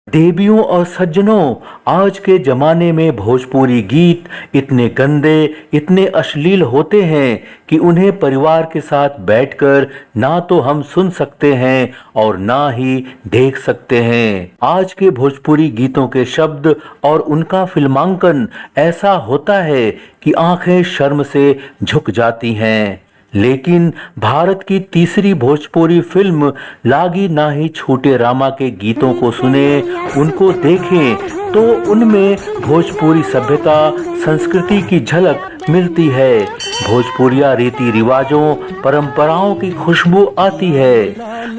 देवियों और सज्जनों, आज के जमाने में भोजपुरी गीत इतने गंदे, इतने अश्लील होते हैं कि उन्हें परिवार के साथ बैठकर ना तो हम सुन सकते हैं और ना ही देख सकते हैं। आज के भोजपुरी गीतों के शब्द और उनका फिल्मांकन ऐसा होता है कि आंखें शर्म से झुक जाती हैं। लेकिन भारत की तीसरी भोजपुरी फिल्म लागी ना ही छूटे रामा के गीतों को सुने, उनको देखें तो उनमें भोजपुरी सभ्यता, संस्कृति की झलक मिलती है। भोजपुरिया रीति रिवाजों, परंपराओं की खुशबू आती है।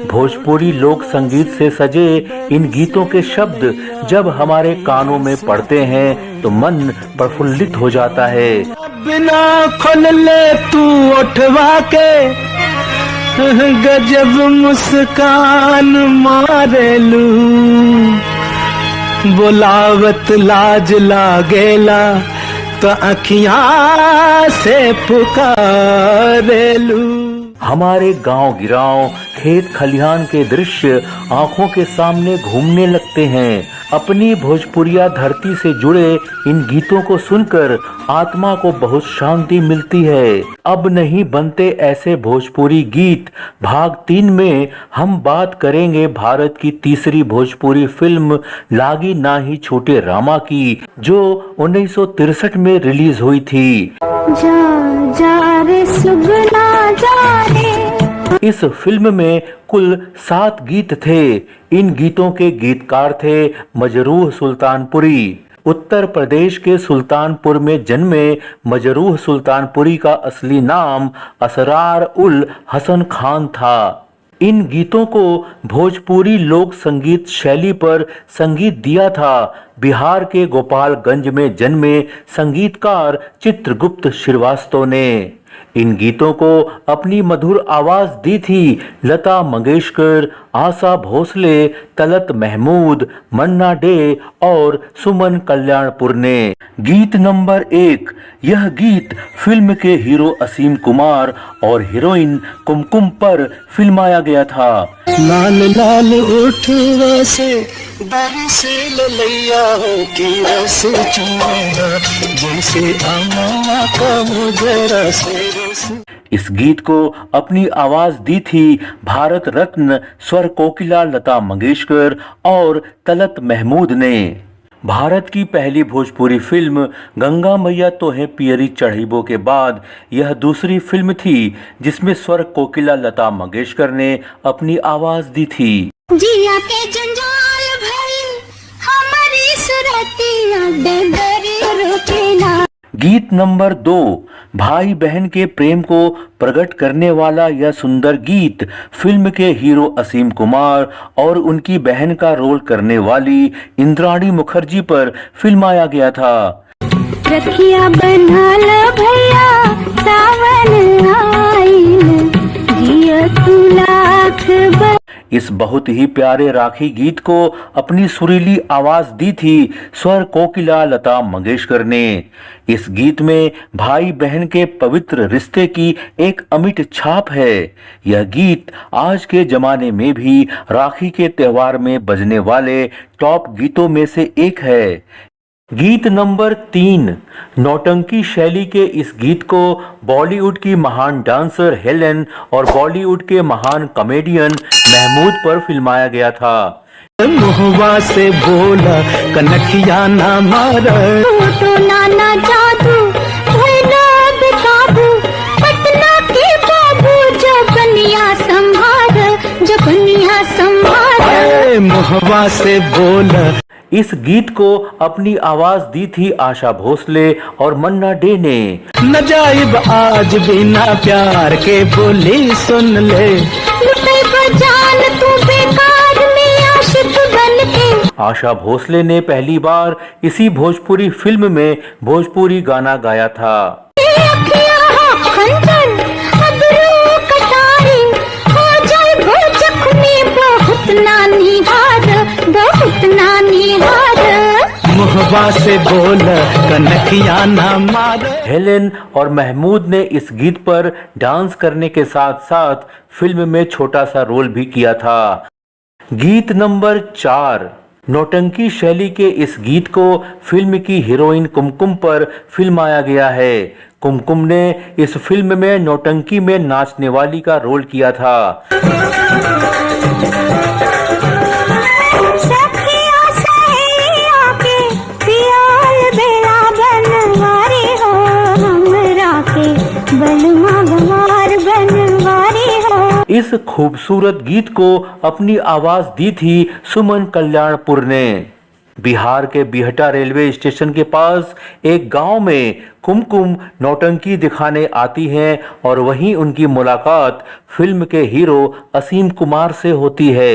भोजपुरी लोक संगीत से सजे इन गीतों के शब्द जब हमारे कानों में पड़ते हैं तो मन प्रफुल्लित हो जाता है। बिना खोल ले तू उठवा के गजब मुस्कान मारेलू, बोलावत लाज लागेला तो अखियां से पुकारेलू। हमारे गांव गिराव, खेत खलिहान के दृश्य आंखों के सामने घूमने लगते हैं। अपनी भोजपुरिया धरती से जुड़े इन गीतों को सुनकर आत्मा को बहुत शांति मिलती है। अब नहीं बनते ऐसे भोजपुरी गीत। भाग 3 में हम बात करेंगे भारत की तीसरी भोजपुरी फिल्म लागी ना ही छूटे रामा की, जो 1963 में रिलीज हुई थी। जा जा रे सुगना जा रे। इस फिल्म में कुल 7 गीत थे। इन गीतों के गीतकार थे मजरूह सुल्तानपुरी। उत्तर प्रदेश के सुल्तानपुर में जन्मे मजरूह सुल्तानपुरी का असली नाम असरार उल हसन खान था। इन गीतों को भोजपुरी लोक संगीत शैली पर संगीत दिया था बिहार के गोपालगंज में जन्मे संगीतकार चित्रगुप्त श्रीवास्तव ने। इन गीतों को अपनी मधुर आवाज दी थी लता मंगेशकर, आशा भोसले, तलत महमूद, मन्ना डे और सुमन कल्याणपुर ने। गीत नंबर 1। यह गीत फिल्म के हीरो असीम कुमार और हीरोइन कुमकुम पर फिल्माया गया था। लाल लाल उठवा से बरसे ललैया की रस चूमेगा, जैसे अम्मा का मुजरा से रस। इस गीत को अपनी आवाज दी थी भारत रत्न स्वर कोकिला लता मंगेशकर और तलत महमूद ने। भारत की पहली भोजपुरी फिल्म गंगा मैया तोहे पियरी चढ़ीबो के बाद यह दूसरी फिल्म थी जिसमें स्वर कोकिला लता मंगेशकर ने अपनी आवाज दी थी। जिया के जंजाल भइल हमारी सुरतिया डगरे रोकेला। गीत नंबर 2। भाई बहन के प्रेम को प्रकट करने वाला यह सुंदर गीत फिल्म के हीरो असीम कुमार और उनकी बहन का रोल करने वाली इंद्राणी मुखर्जी पर फिल्माया गया था। रखिया बनल भैया सावन आइल, जिया तू लाख। इस बहुत ही प्यारे राखी गीत को अपनी सुरीली आवाज दी थी स्वर कोकिला लता मंगेशकर ने। इस गीत में भाई बहन के पवित्र रिश्ते की एक अमिट छाप है। यह गीत आज के जमाने में भी राखी के त्योहार में बजने वाले टॉप गीतों में से एक है। गीत नंबर 3। नौटंकी शैली के इस गीत को बॉलीवुड की महान डांसर हेलेन और बॉलीवुड के महान कॉमेडियन महमूद पर फिल्माया गया था। मुहवा से बोला कनखिया ना मारा, तो नाना जादू भैला बेकाबू, पटना के बाबू जबनिया संभार। मुहवा से बोला। इस गीत को अपनी आवाज दी थी आशा भोसले और मन्ना डे ने। नजाइब आज बिना प्यार के बोली सुन ले, जान तू बेकार में आशिक बनके। आशा भोसले ने पहली बार इसी भोजपुरी फिल्म में भोजपुरी गाना गाया था। मुहबा से बोल कनखिया ना मार। हेलेन और महमूद ने इस गीत पर डांस करने के साथ साथ फिल्म में छोटा सा रोल भी किया था। गीत नंबर 4। नौटंकी शैली के इस गीत को फिल्म की हीरोइन कुमकुम पर फिल्माया गया है। कुमकुम ने इस फिल्म में नौटंकी में नाचने वाली का रोल किया था। इस खूबसूरत गीत को अपनी आवाज दी थी सुमन कल्याणपुर ने। बिहार के बिहटा रेलवे स्टेशन के पास एक गांव में कुमकुम नौटंकी दिखाने आती हैं और वहीं उनकी मुलाकात फिल्म के हीरो असीम कुमार से होती है।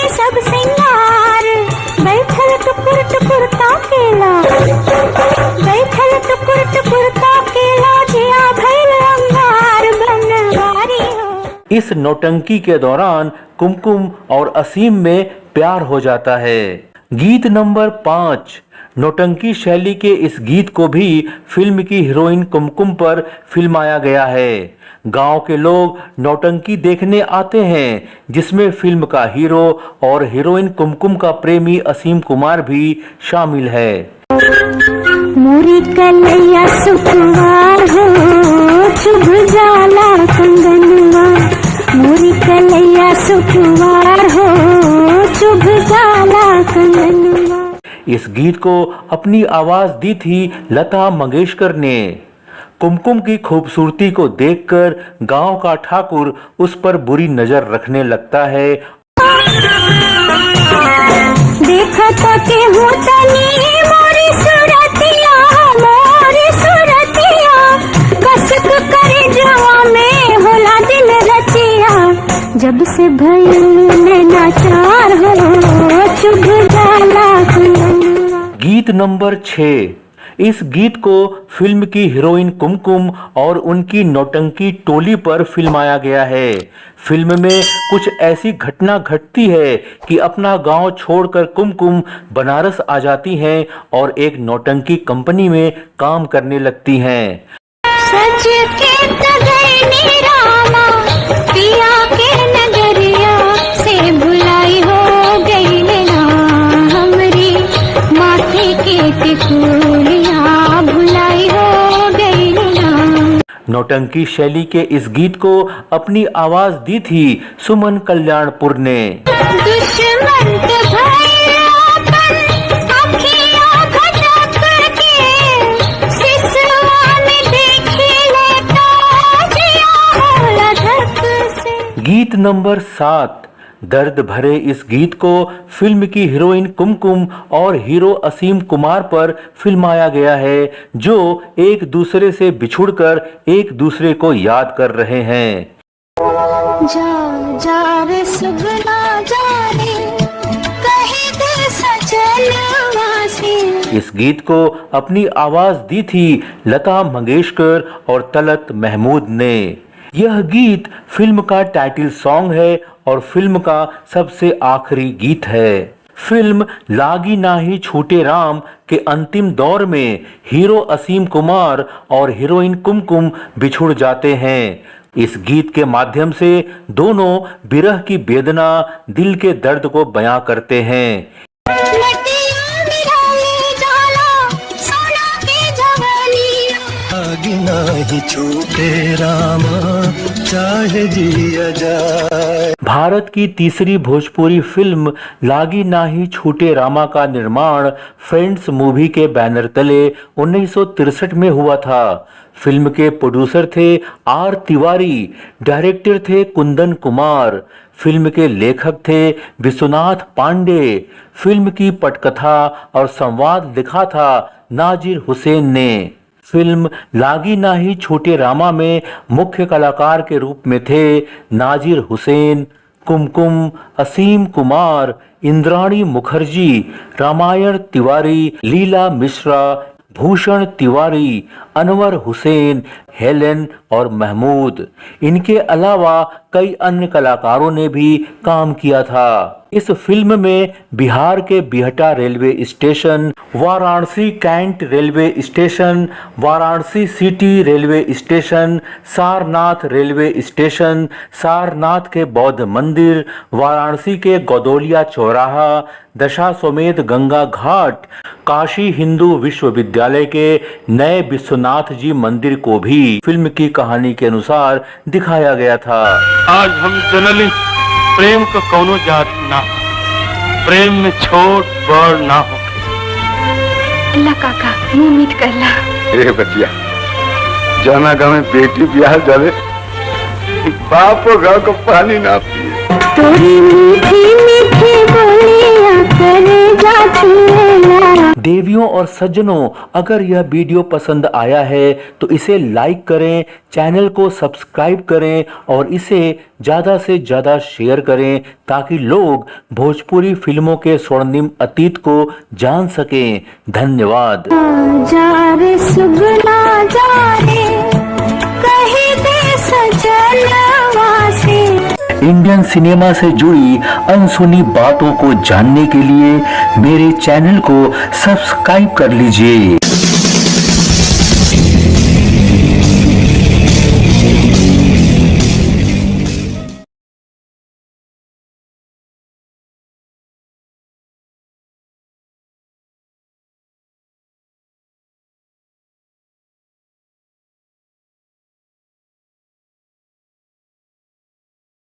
सब सिंगार बैठल टुकुर टुकुर ताकेला, बैठल टुकुर टुकुर ताकेला, जिया भइल अंगार बनवारी हो। इस नौटंकी के दौरान कुमकुम और असीम में प्यार हो जाता है। गीत नंबर 5। नौटंकी शैली के इस गीत को भी फिल्म की हीरोइन कुमकुम पर फिल्माया गया है। गांव के लोग नौटंकी देखने आते हैं जिसमें फिल्म का हीरो और हीरोइन कुमकुम का प्रेमी असीम कुमार भी शामिल है। मोरी कलैया सुकुमार हो, चुभ जाला कंगनवा, मोरी कलैया सुकुमार हो, चुभ जाला कंगनवा। इस गीत को अपनी आवाज दी थी लता मंगेशकर ने। कुमकुम की खूबसूरती को देखकर गांव का ठाकुर उस पर बुरी नजर रखने लगता है। देखा तो के मोरी सुरतिया, मोरी सुरतिया, कसक करे जवा में होला दिल रचिया, जब से भइल नाचार हो, चुभ जाला कुलवा। गीत नंबर 6। इस गीत को फिल्म की हीरोइन कुमकुम और उनकी नौटंकी टोली पर फिल्माया गया है। फिल्म में कुछ ऐसी घटना घटती है कि अपना गांव छोड़कर कुमकुम बनारस आ जाती हैं और एक नौटंकी कंपनी में काम करने लगती हैं। सच के नगरनी रामा, पिया के नगरिया से भुलाई हो गई ना, हमरी माथे के टिकुलिया भुलाई हो गई ना। नौटंकी शैली के इस गीत को अपनी आवाज दी थी सुमन कल्याणपुर ने। दुश्मन गीत नंबर 7। दर्द भरे इस गीत को फिल्म की हीरोइन कुमकुम और हीरो असीम कुमार पर फिल्माया गया है जो एक दूसरे से बिछुड़कर एक दूसरे को याद कर रहे हैं। जा जा रे सुगना जा रे, कहीं दे सजनवा से। इस गीत को अपनी आवाज दी थी लता मंगेशकर और तलत महमूद ने। यह गीत फिल्म का टाइटल सॉन्ग है और फिल्म का सबसे आखिरी गीत है। फिल्म लागी नाही छूटे राम के अंतिम दौर में हीरो असीम कुमार और हीरोइन कुमकुम बिछुड़ जाते हैं। इस गीत के माध्यम से दोनों विरह की वेदना, दिल के दर्द को बयां करते हैं। नहीं छूटे रामा, चाहे जिया जाए। भारत की तीसरी भोजपुरी फिल्म लागी नाही छूटे रामा का निर्माण फ्रेंड्स मूवी के बैनर तले 1963 में हुआ था। फिल्म के प्रोड्यूसर थे आर तिवारी, डायरेक्टर थे कुंदन कुमार, फिल्म के लेखक थे विश्वनाथ पांडे, फिल्म की पटकथा और संवाद लिखा था नाजिर हुसैन ने। फिल्म लागी नाही छूटे रामा में मुख्य कलाकार के रूप में थे नाजिर हुसैन, कुमकुम, असीम कुमार, इंद्राणी मुखर्जी, रामायण तिवारी, लीला मिश्रा, भूषण तिवारी, अनवर हुसैन, हेलेन और महमूद। इनके अलावा कई अन्य कलाकारों ने भी काम किया था। इस फिल्म में बिहार के Bihta railway station, Varanasi Cantt railway station, Varanasi city railway station, Sarnath railway station, Sarnath के बौद्ध मंदिर, वाराणसी के गौदोलिया चौराहा, दशाश्वमेध गंगा घाट, काशी हिंदू विश्वविद्यालय के नए विश्वनाथ जी मंदिर को भी फिल्म की कहानी के अनुसार दिखाया गया था। आज हम जनली प्रेम का कौनो जात ना हो, प्रेम में छोट बड़ ना हो। अल्लाह काका मुंह मीठ करला। ए बचिया, जाना गाँव में बेटी ब्याह जावे, बाप को गाँव को पानी ना पिए। तोरी मीठी मीठी बोलियां करे जाती है। देवियों और सज्जनों, अगर यह वीडियो पसंद आया है तो इसे लाइक करें, चैनल को सब्सक्राइब करें और इसे ज़्यादा से ज़्यादा शेयर करें ताकि लोग भोजपुरी फिल्मों के स्वर्णिम अतीत को जान सकें। धन्यवाद। जा रे सुगना जा रे, कहीं दे सजनवा से। इंडियन सिनेमा से जुड़ी अनसुनी बातों को जानने के लिए मेरे चैनल को सब्सक्राइब कर लीजिए।